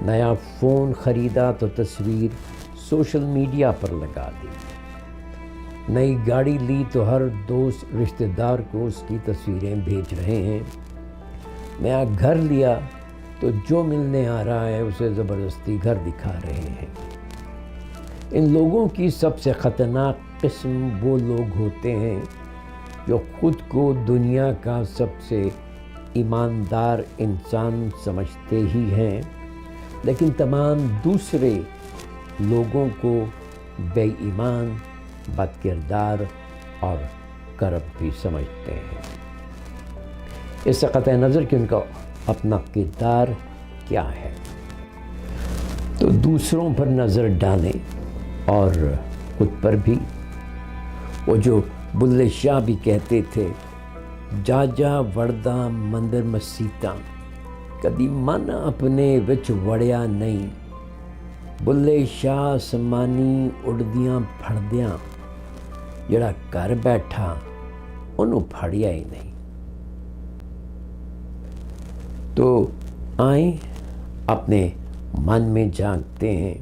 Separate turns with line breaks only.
نیا فون خریدا تو تصویر سوشل میڈیا پر لگا دی، نئی گاڑی لی تو ہر دوست رشتہ دار کو اس کی تصویریں بھیج رہے ہیں، نیا گھر لیا تو جو ملنے آ رہا ہے اسے زبردستی گھر دکھا رہے ہیں۔ ان لوگوں کی سب سے خطرناک قسم وہ لوگ ہوتے ہیں جو خود کو دنیا کا سب سے ایماندار انسان سمجھتے ہی ہیں، لیکن تمام دوسرے لوگوں کو بے ایمان، بد کردار اور کرپٹ بھی سمجھتے ہیں۔ اس سے قطع نظر کہ ان کا اپنا کردار کیا ہے، تو دوسروں پر نظر ڈالیں اور خود پر بھی۔ وہ جو بلے شاہ بھی کہتے تھے، جا جا وڑدا مندر مسیتاں، کدی من اپنے وچ وڑیا نہیں، بلے شاہ سمانی اڑدیاں پھڑدیاں، جڑا گھر بیٹھا انہوں پھڑیا ہی نہیں۔ تو آئیں اپنے من میں جھانکتے ہیں